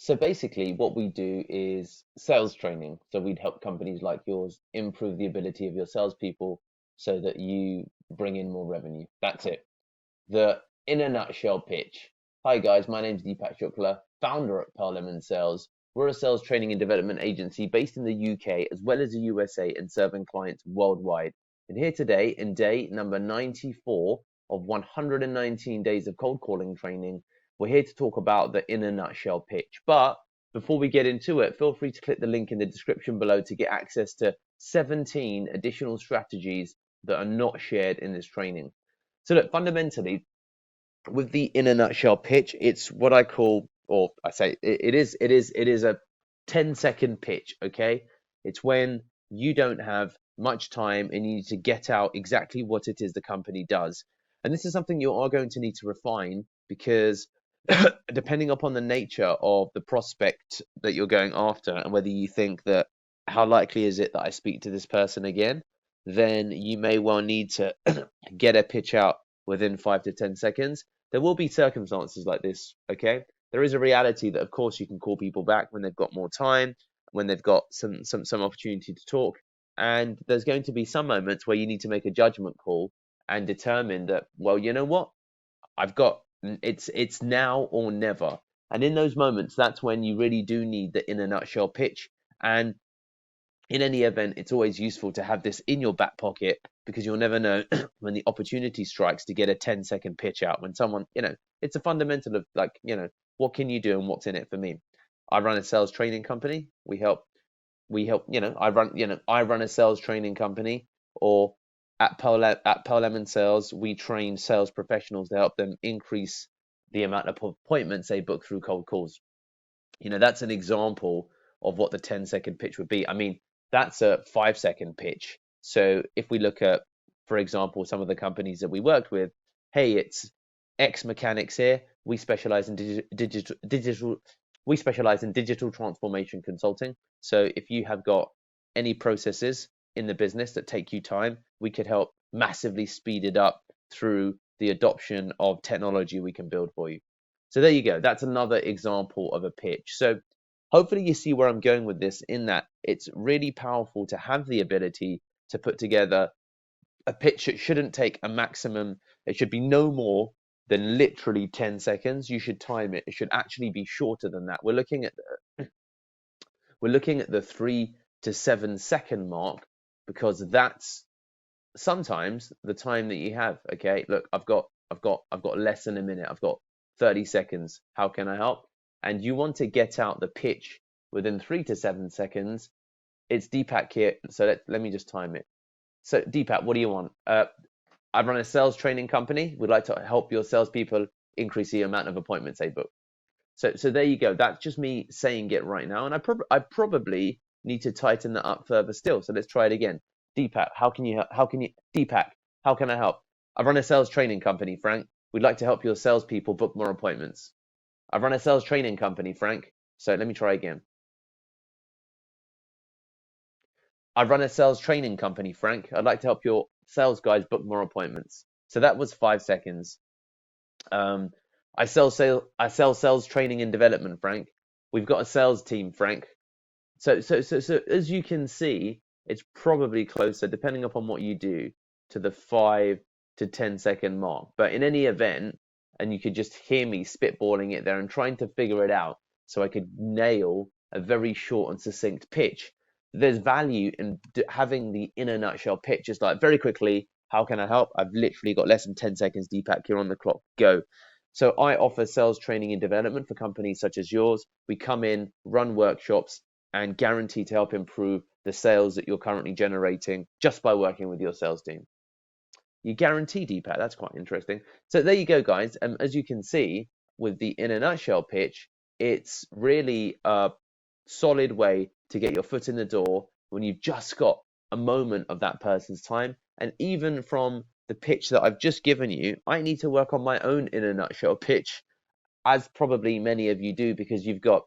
So basically, what we do is sales training. So we'd help companies like yours improve the ability of your salespeople so that you bring in more revenue. That's it. The in a nutshell pitch. Hi guys, my name's Deepak Shukla, founder at Pearl Lemon Sales. We're a sales training and development agency based in the UK as well as the USA and serving clients worldwide. And here today in day number 94 of 119 days of cold calling training, we're here to talk about the in a nutshell pitch. But before we get into it, feel free to click the link in the description below to get access to 17 additional strategies that are not shared in this training. So look, fundamentally, with the in a nutshell pitch, it's what I call, or I say, it is a 10-second pitch. Okay, it's when you don't have much time and you need to get out exactly what it is the company does. And this is something you are going to need to refine because depending upon the nature of the prospect that you're going after and whether you think that how likely is it that I speak to this person again, then you may well need to get a pitch out within 5 to 10 seconds. There will be circumstances like this, okay? There is a reality that, of course, you can call people back when they've got more time, when they've got some opportunity to talk, and there's going to be some moments where you need to make a judgment call and determine that, well, you know what? I've got it's now or never. And in those moments, that's when you really do need the in a nutshell pitch. And in any event, it's always useful to have this in your back pocket because you'll never know when the opportunity strikes to get a 10-second pitch out when someone, it's a fundamental of like, what can you do and what's in it for me? I run a sales training company. We help, I run a sales training company, or at Pearl Lemon Sales, we train sales professionals to help them increase the amount of appointments they book through cold calls. That's an example of what the 10-second pitch would be. I mean, that's a 5-second pitch. So if we look at, for example, some of the companies that we worked with, hey, it's X Mechanics here. We specialize in digital we specialize in digital transformation consulting. So if you have got any processes in the business that take you time, we could help massively speed it up through the adoption of technology we can build for you. So there you go. That's another example of a pitch. So hopefully you see where I'm going with this, in that it's really powerful to have the ability to put together a pitch that shouldn't take a maximum. It should be no more than literally 10 seconds. You should time it. It should actually be shorter than that. We're looking at the 3 to 7 second mark because that's sometimes the time that you have. Okay, look, I've got less than a minute. I've got 30 seconds. How can I help? And you want to get out the pitch within 3 to 7 seconds. It's Deepak here. So let me just time it. So Deepak, what do you want? I run a sales training company. We'd like to help your salespeople increase the amount of appointments they book. So there you go. That's just me saying it right now, and I probably need to tighten that up further still. So let's try it again. Deepak, Deepak, how can I help? I run a sales training company, Frank. We'd like to help your salespeople book more appointments. I run a sales training company, Frank. So let me try again. I run a sales training company, Frank. I'd like to help your sales guys book more appointments. So that was 5 seconds. I sell sales training and development, Frank. We've got a sales team, Frank. So as you can see, it's probably closer, depending upon what you do, to the 5 to 10 second mark. But in any event, and you could just hear me spitballing it there and trying to figure it out so I could nail a very short and succinct pitch. There's value in having the in a nutshell pitch. Just like, very quickly, how can I help? I've literally got less than 10 seconds, Deepak, you're on the clock, go. So I offer sales training and development for companies such as yours. We come in, run workshops, and guarantee to help improve the sales that you're currently generating just by working with your sales team. You guarantee, Deepak. That's quite interesting. So there you go, guys. As you can see, with the in a nutshell pitch, it's really a solid way to get your foot in the door when you've just got a moment of that person's time. And even from the pitch that I've just given you, I need to work on my own in a nutshell pitch, as probably many of you do, because you've got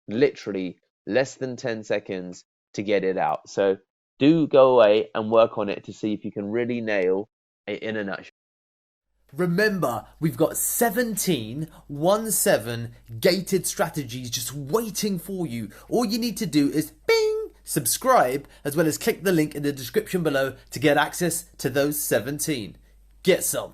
literally less than 10 seconds to get it out. So do go away and work on it to see if you can really nail it in a nutshell. Remember, we've got 17 gated strategies just waiting for you. All you need to do is bing, subscribe, as well as click the link in the description below to get access to those 17. Get some.